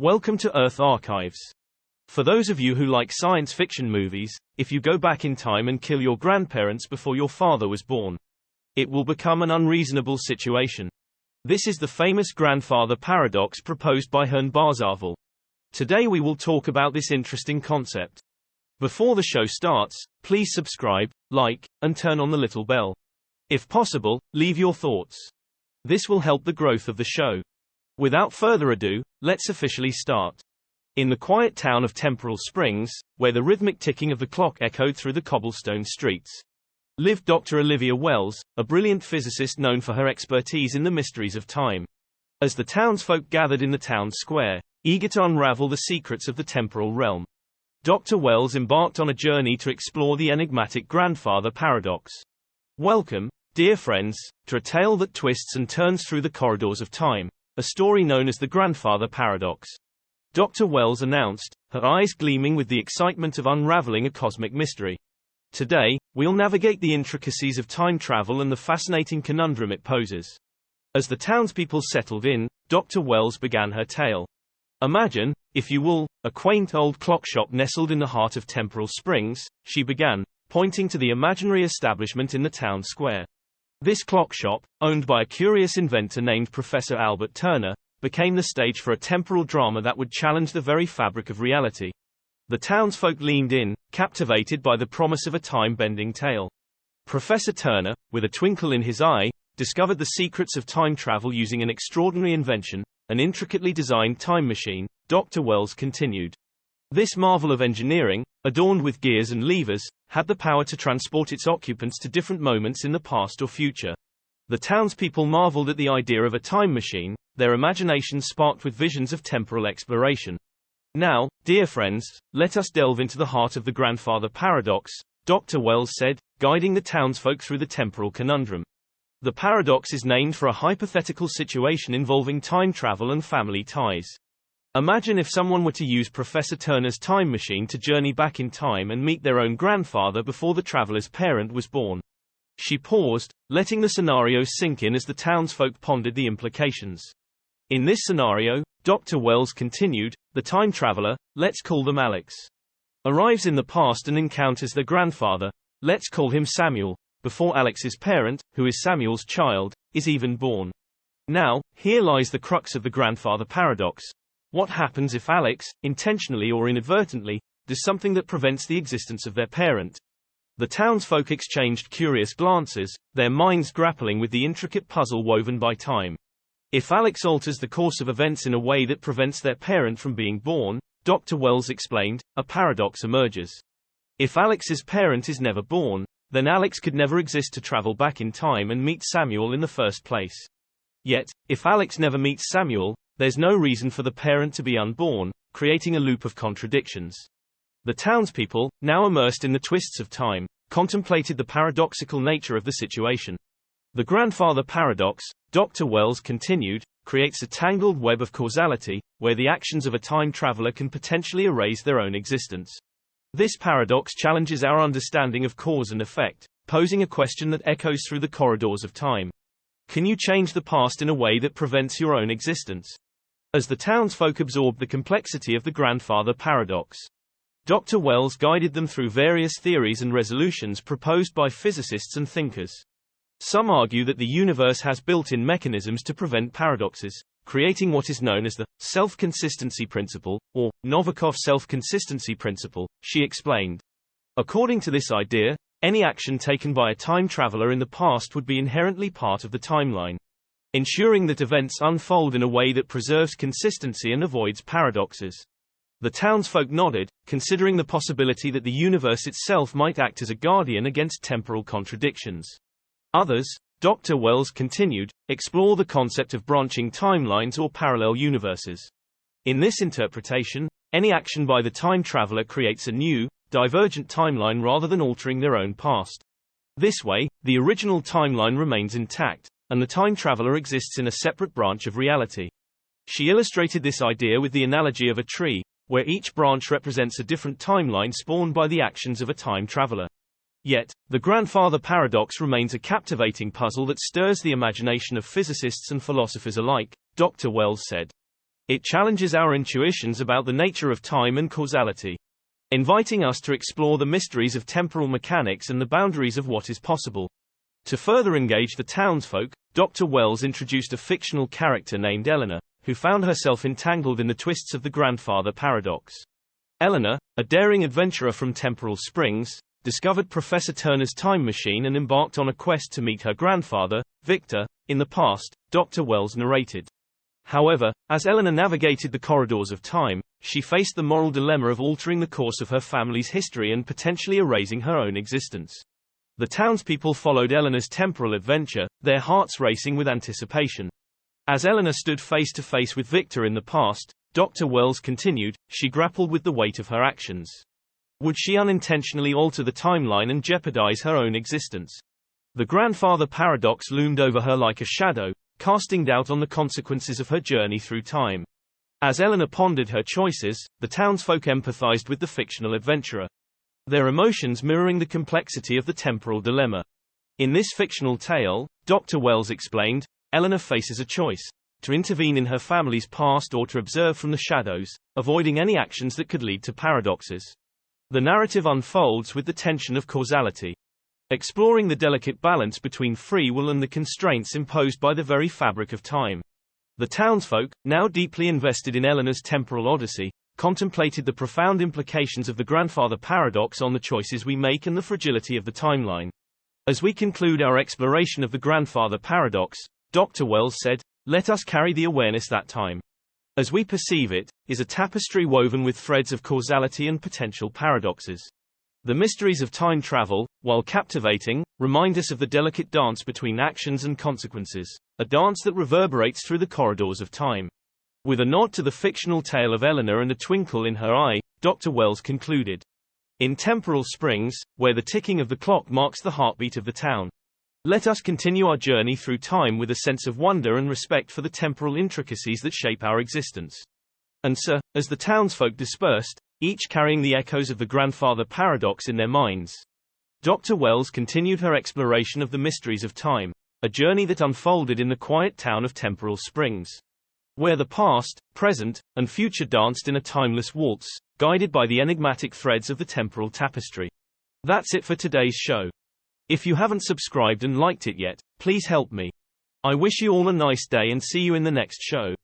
Welcome to Earth Archives. For those of you who like science fiction movies, if you go back in time and kill your grandparents before your father was born, it will become an unreasonable situation. This is the famous grandfather paradox proposed by unravel. Today we will talk about this interesting concept. Before the show starts, please subscribe, like, and turn on the little bell. If possible, leave your thoughts. This will help the growth of the show. Without further ado, let's officially start. In the quiet town of Temporal Springs, where the rhythmic ticking of the clock echoed through the cobblestone streets, lived Dr. Olivia Wells, a brilliant physicist known for her expertise in the mysteries of time. As the townsfolk gathered in the town square, eager to unravel the secrets of the temporal realm, Dr. Wells embarked on a journey to explore the enigmatic grandfather paradox. Welcome, dear friends, to a tale that twists and turns through the corridors of time, a story known as the grandfather paradox. Dr. Wells announced, her eyes gleaming with the excitement of unraveling a cosmic mystery. Today, we'll navigate the intricacies of time travel and the fascinating conundrum it poses. As the townspeople settled in, Dr. Wells began her tale. Imagine, if you will, a quaint old clock shop nestled in the heart of Temporal Springs, she began, pointing to the imaginary establishment in the town square. This clock shop, owned by a curious inventor named Professor Albert Turner, became the stage for a temporal drama that would challenge the very fabric of reality. The townsfolk leaned in, captivated by the promise of a time-bending tale. Professor Turner, with a twinkle in his eye, discovered the secrets of time travel using an extraordinary invention, an intricately designed time machine. Dr. Wells continued. This marvel of engineering, adorned with gears and levers, had the power to transport its occupants to different moments in the past or future. The townspeople marveled at the idea of a time machine, their imaginations sparked with visions of temporal exploration. Now, dear friends, let us delve into the heart of the grandfather paradox, Dr. Wells said, guiding the townsfolk through the temporal conundrum. The paradox is named for a hypothetical situation involving time travel and family ties. Imagine if someone were to use Professor Turner's time machine to journey back in time and meet their own grandfather before the traveler's parent was born. She paused, letting the scenario sink in as the townsfolk pondered the implications. In this scenario, Dr. Wells continued, the time traveler, let's call them Alex, arrives in the past and encounters their grandfather, let's call him Samuel, before Alex's parent, who is Samuel's child, is even born. Now, here lies the crux of the grandfather paradox. What happens if Alex, intentionally or inadvertently, does something that prevents the existence of their parent? The townsfolk exchanged curious glances, their minds grappling with the intricate puzzle woven by time. If Alex alters the course of events in a way that prevents their parent from being born, Dr. Wells explained, a paradox emerges. If Alex's parent is never born, then Alex could never exist to travel back in time and meet Samuel in the first place. Yet, if Alex never meets Samuel, there's no reason for the parent to be unborn, creating a loop of contradictions. The townspeople, now immersed in the twists of time, contemplated the paradoxical nature of the situation. The grandfather paradox, Dr. Wells continued, creates a tangled web of causality, where the actions of a time traveler can potentially erase their own existence. This paradox challenges our understanding of cause and effect, posing a question that echoes through the corridors of time. Can you change the past in a way that prevents your own existence? As the townsfolk absorbed the complexity of the grandfather paradox, Dr. Wells guided them through various theories and resolutions proposed by physicists and thinkers. Some argue that the universe has built-in mechanisms to prevent paradoxes, creating what is known as the self-consistency principle, or Novikov self-consistency principle, she explained. According to this idea, any action taken by a time traveler in the past would be inherently part of the timeline, ensuring that events unfold in a way that preserves consistency and avoids paradoxes. The townsfolk nodded, considering the possibility that the universe itself might act as a guardian against temporal contradictions. Others, Dr. Wells continued, explore the concept of branching timelines or parallel universes. In this interpretation, any action by the time traveler creates a new, divergent timeline rather than altering their own past. This way, the original timeline remains intact, and the time traveler exists in a separate branch of reality. She illustrated this idea with the analogy of a tree, where each branch represents a different timeline spawned by the actions of a time traveler. Yet, the grandfather paradox remains a captivating puzzle that stirs the imagination of physicists and philosophers alike, Dr. Wells said. It challenges our intuitions about the nature of time and causality, inviting us to explore the mysteries of temporal mechanics and the boundaries of what is possible. To further engage the townsfolk, Dr. Wells introduced a fictional character named Eleanor, who found herself entangled in the twists of the grandfather paradox. Eleanor, a daring adventurer from Temporal Springs, discovered Professor Turner's time machine and embarked on a quest to meet her grandfather, Victor, in the past, Dr. Wells narrated. However, as Eleanor navigated the corridors of time, she faced the moral dilemma of altering the course of her family's history and potentially erasing her own existence. The townspeople followed Eleanor's temporal adventure, their hearts racing with anticipation. As Eleanor stood face to face with Victor in the past, Dr. Wells continued, she grappled with the weight of her actions. Would she unintentionally alter the timeline and jeopardize her own existence? The grandfather paradox loomed over her like a shadow, casting doubt on the consequences of her journey through time. As Eleanor pondered her choices, the townsfolk empathized with the fictional adventurer, their emotions mirroring the complexity of the temporal dilemma. In this fictional tale, Dr. Wells explained, Eleanor faces a choice: to intervene in her family's past or to observe from the shadows, avoiding any actions that could lead to paradoxes. The narrative unfolds with the tension of causality, exploring the delicate balance between free will and the constraints imposed by the very fabric of time. The townsfolk, now deeply invested in Eleanor's temporal odyssey, contemplated the profound implications of the grandfather paradox on the choices we make and the fragility of the timeline. As we conclude our exploration of the grandfather paradox, Dr. Wells said, let us carry the awareness that time, as we perceive it, is a tapestry woven with threads of causality and potential paradoxes. The mysteries of time travel, while captivating, remind us of the delicate dance between actions and consequences, a dance that reverberates through the corridors of time. With a nod to the fictional tale of Eleanor and a twinkle in her eye, Dr. Wells concluded. In Temporal Springs, where the ticking of the clock marks the heartbeat of the town, let us continue our journey through time with a sense of wonder and respect for the temporal intricacies that shape our existence. And so, as the townsfolk dispersed, each carrying the echoes of the grandfather paradox in their minds, Dr. Wells continued her exploration of the mysteries of time, a journey that unfolded in the quiet town of Temporal Springs, where the past, present, and future danced in a timeless waltz, guided by the enigmatic threads of the temporal tapestry. That's it for today's show. If you haven't subscribed and liked it yet, please help me. I wish you all a nice day and see you in the next show.